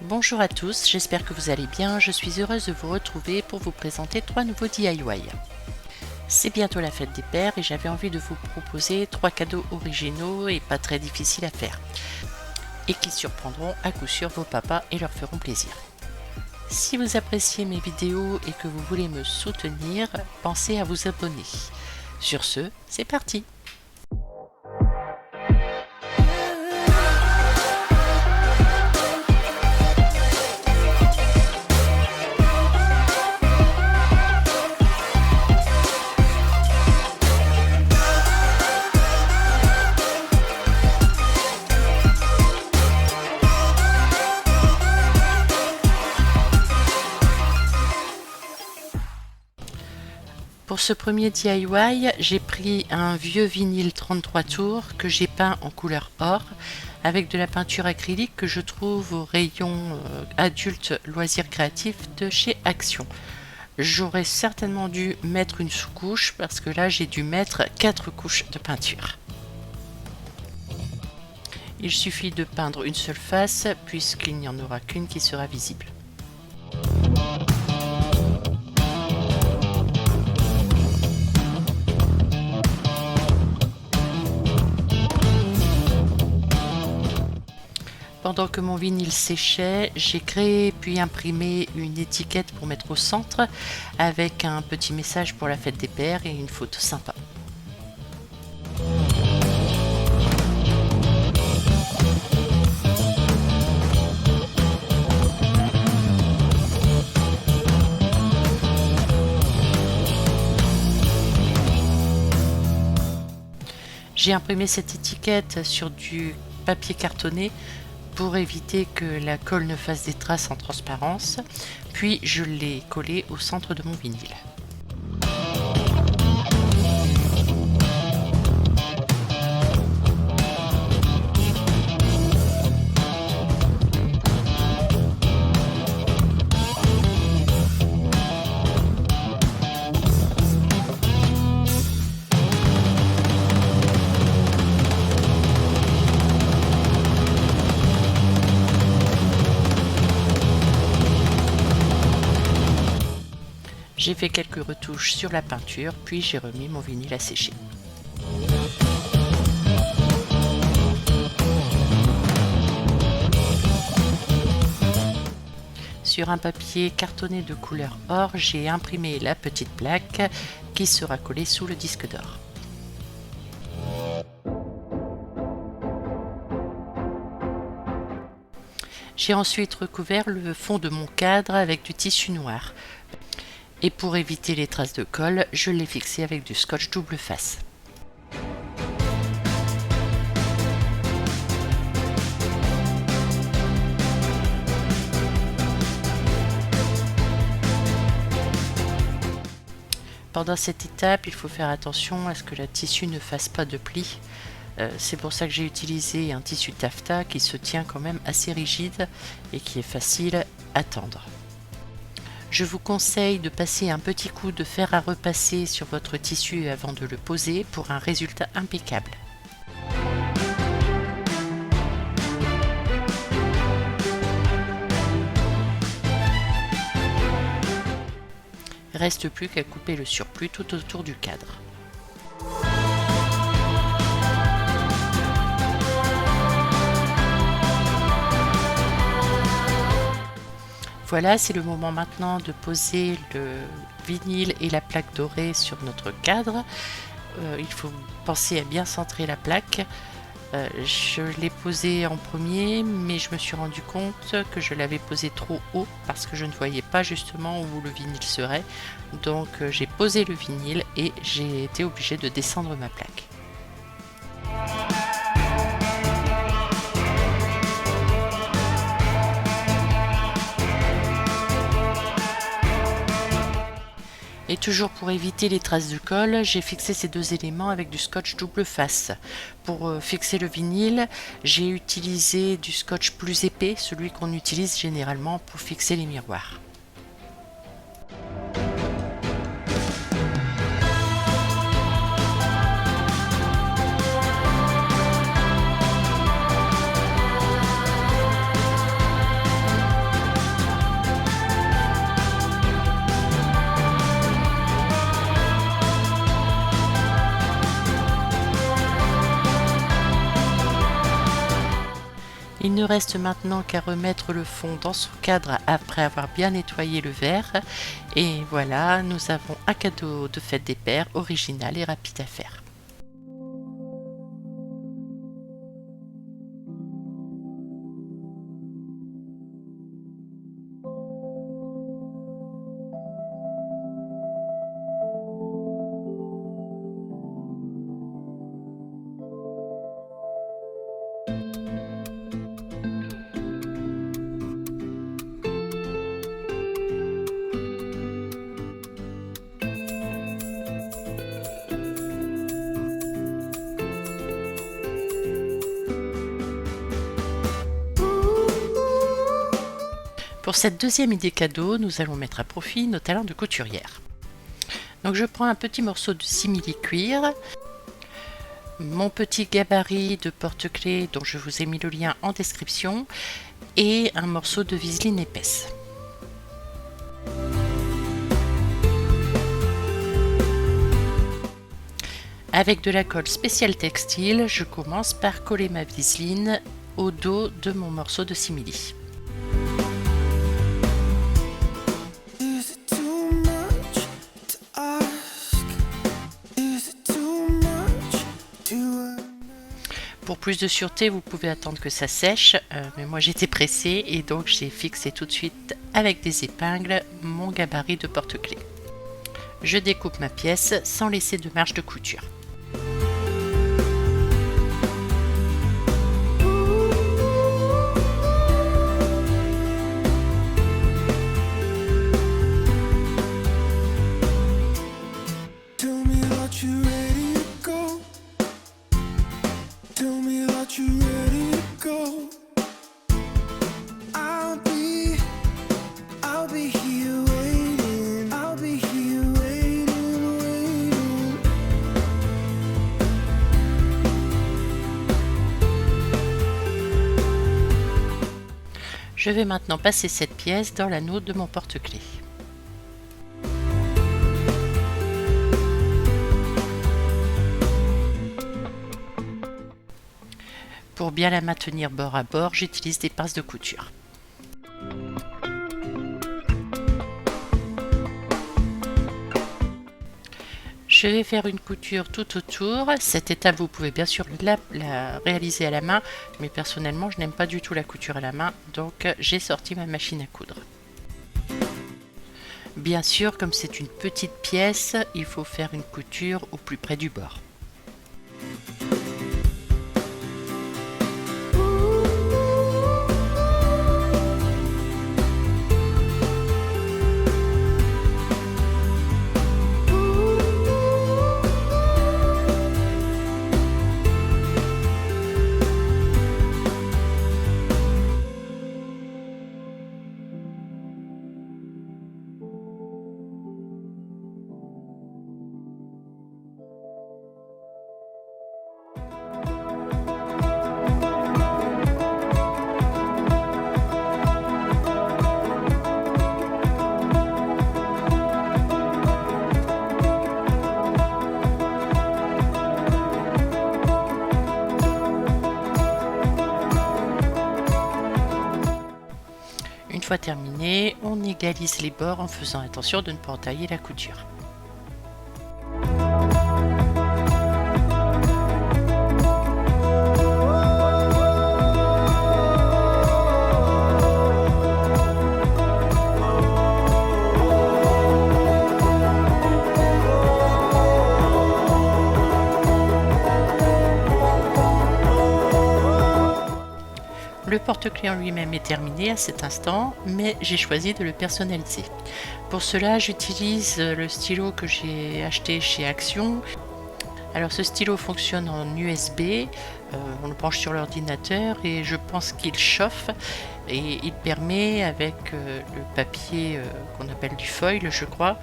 Bonjour à tous, j'espère que vous allez bien. Je suis heureuse de vous retrouver pour vous présenter 3 nouveaux DIY. C'est bientôt la fête des pères et j'avais envie de vous proposer 3 cadeaux originaux et pas très difficiles à faire, et qui surprendront à coup sûr vos papas et leur feront plaisir. Si vous appréciez mes vidéos et que vous voulez me soutenir, pensez à vous abonner. Sur ce, c'est parti! Pour ce premier DIY, j'ai pris un vieux vinyle 33 tours que j'ai peint en couleur or avec de la peinture acrylique que je trouve au rayon adulte loisirs créatifs de chez Action. J'aurais certainement dû mettre une sous-couche parce que là j'ai dû mettre 4 couches de peinture. Il suffit de peindre une seule face puisqu'il n'y en aura qu'une qui sera visible. Pendant que mon vinyle séchait, j'ai créé puis imprimé une étiquette pour mettre au centre avec un petit message pour la fête des pères et une photo sympa. J'ai imprimé cette étiquette sur du papier cartonné pour éviter que la colle ne fasse des traces en transparence, puis je l'ai collée au centre de mon vinyle. J'ai fait quelques retouches sur la peinture, puis j'ai remis mon vinyle à sécher. Sur un papier cartonné de couleur or, j'ai imprimé la petite plaque qui sera collée sous le disque d'or. J'ai ensuite recouvert le fond de mon cadre avec du tissu noir. Et pour éviter les traces de colle, je l'ai fixé avec du scotch double face. Pendant cette étape, il faut faire attention à ce que le tissu ne fasse pas de plis. C'est pour ça que j'ai utilisé un tissu taffetas qui se tient quand même assez rigide et qui est facile à tendre. Je vous conseille de passer un petit coup de fer à repasser sur votre tissu avant de le poser pour un résultat impeccable. Reste plus qu'à couper le surplus tout autour du cadre. Voilà, c'est le moment maintenant de poser le vinyle et la plaque dorée sur notre cadre. Il faut penser à bien centrer la plaque. Je l'ai posée en premier, mais je me suis rendu compte que je l'avais posée trop haut parce que je ne voyais pas justement où le vinyle serait. Donc j'ai posé le vinyle et j'ai été obligée de descendre ma plaque. Et toujours pour éviter les traces de colle, j'ai fixé ces deux éléments avec du scotch double face. Pour fixer le vinyle, j'ai utilisé du scotch plus épais, celui qu'on utilise généralement pour fixer les miroirs. Il ne reste maintenant qu'à remettre le fond dans son cadre après avoir bien nettoyé le verre. Et voilà, nous avons un cadeau de fête des pères original et rapide à faire. Pour cette deuxième idée cadeau, nous allons mettre à profit nos talents de couturière. Donc je prends un petit morceau de simili-cuir, mon petit gabarit de porte-clés dont je vous ai mis le lien en description et un morceau de viseline épaisse. Avec de la colle spéciale textile, je commence par coller ma viseline au dos de mon morceau de simili. Pour plus de sûreté, vous pouvez attendre que ça sèche, mais moi j'étais pressée et donc j'ai fixé tout de suite avec des épingles mon gabarit de porte-clés. Je découpe ma pièce sans laisser de marge de couture. Je vais maintenant passer cette pièce dans l'anneau de mon porte-clés. Pour bien la maintenir bord à bord, j'utilise des pinces de couture. Je vais faire une couture tout autour. Cette étape, vous pouvez bien sûr la réaliser à la main, mais personnellement, je n'aime pas du tout la couture à la main, donc j'ai sorti ma machine à coudre. Bien sûr, comme c'est une petite pièce, il faut faire une couture au plus près du bord. Une fois terminé, on égalise les bords en faisant attention de ne pas entailler la couture. Le porte-clés en lui-même est terminé à cet instant, mais j'ai choisi de le personnaliser. Pour cela, j'utilise le stylo que j'ai acheté chez Action. Alors ce stylo fonctionne en USB, on le branche sur l'ordinateur et je pense qu'il chauffe et il permet avec le papier qu'on appelle du foil, je crois,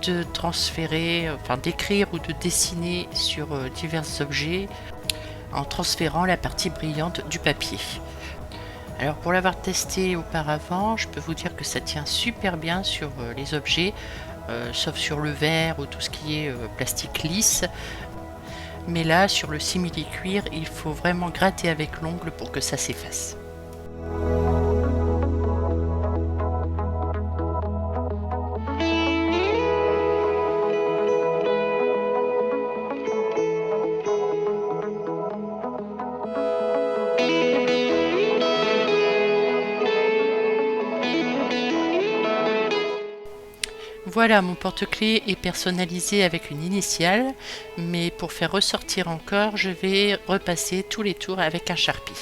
de transférer, enfin d'écrire ou de dessiner sur divers objets en transférant la partie brillante du papier. Alors pour l'avoir testé auparavant, je peux vous dire que ça tient super bien sur les objets, sauf sur le verre ou tout ce qui est plastique lisse. Mais là, sur le simili-cuir, il faut vraiment gratter avec l'ongle pour que ça s'efface. Voilà, mon porte-clés est personnalisé avec une initiale, mais pour faire ressortir encore, je vais repasser tous les tours avec un Sharpie.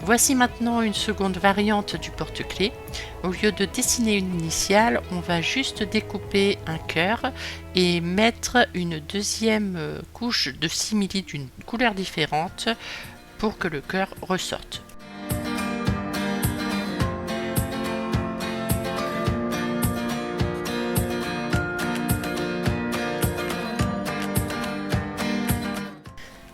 Voici maintenant une seconde variante du porte-clés. Au lieu de dessiner une initiale, on va juste découper un cœur et mettre une deuxième couche de simili d'une couleur différente pour que le cœur ressorte.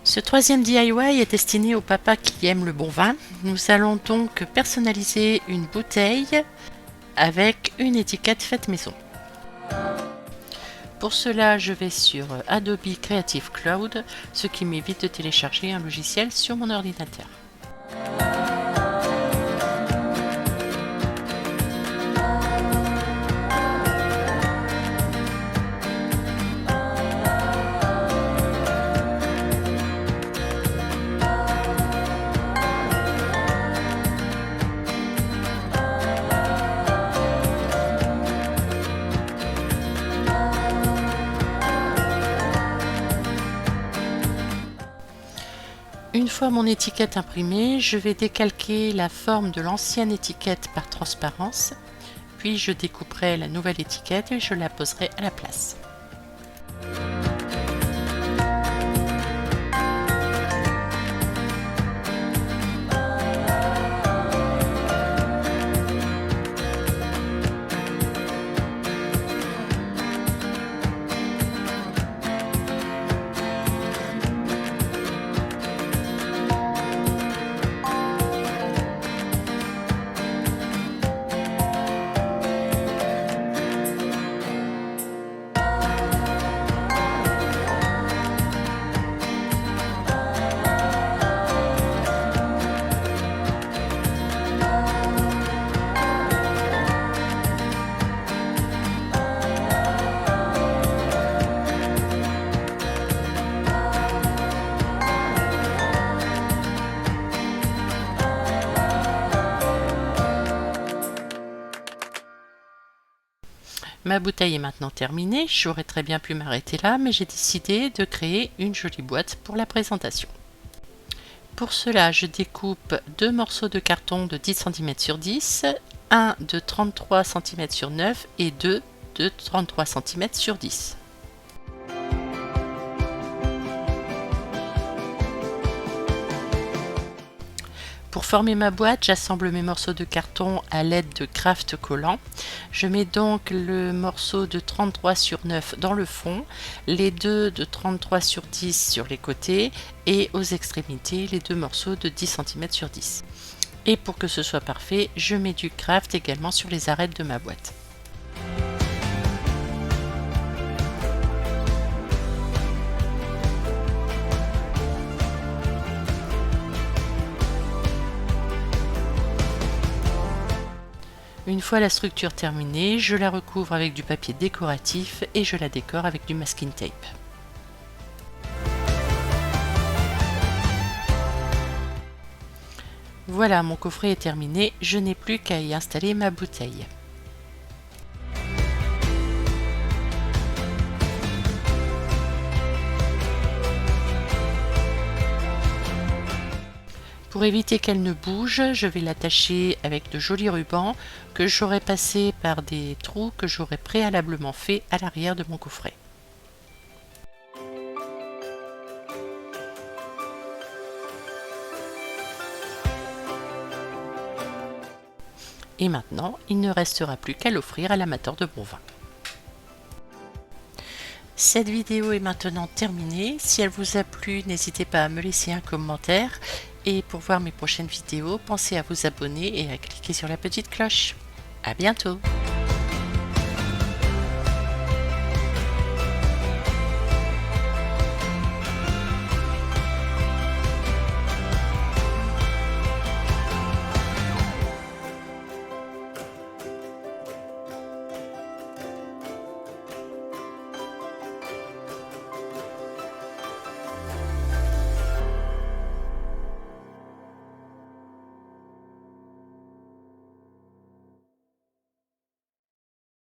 Ce troisième DIY est destiné au papa qui aime le bon vin. Nous allons donc personnaliser une bouteille avec une étiquette faite maison. Pour cela, je vais sur Adobe Creative Cloud, ce qui m'évite de télécharger un logiciel sur mon ordinateur. Une fois mon étiquette imprimée, je vais décalquer la forme de l'ancienne étiquette par transparence, puis je découperai la nouvelle étiquette et je la poserai à la place. Ma bouteille est maintenant terminée, j'aurais très bien pu m'arrêter là, mais j'ai décidé de créer une jolie boîte pour la présentation. Pour cela, je découpe deux morceaux de carton de 10 cm sur 10, un de 33 cm sur 9 et deux de 33 cm sur 10. Pour former ma boîte, j'assemble mes morceaux de carton à l'aide de craft collant. Je mets donc le morceau de 33 sur 9 dans le fond, les deux de 33 sur 10 sur les côtés et aux extrémités les deux morceaux de 10 cm sur 10. Et pour que ce soit parfait, je mets du craft également sur les arêtes de ma boîte. Une fois la structure terminée, je la recouvre avec du papier décoratif et je la décore avec du masking tape. Voilà, mon coffret est terminé, je n'ai plus qu'à y installer ma bouteille. Pour éviter qu'elle ne bouge, je vais l'attacher avec de jolis rubans que j'aurai passé par des trous que j'aurai préalablement fait à l'arrière de mon coffret. Et maintenant, il ne restera plus qu'à l'offrir à l'amateur de bon vin. Cette vidéo est maintenant terminée. Si elle vous a plu, n'hésitez pas à me laisser un commentaire. Et pour voir mes prochaines vidéos, pensez à vous abonner et à cliquer sur la petite cloche. À bientôt!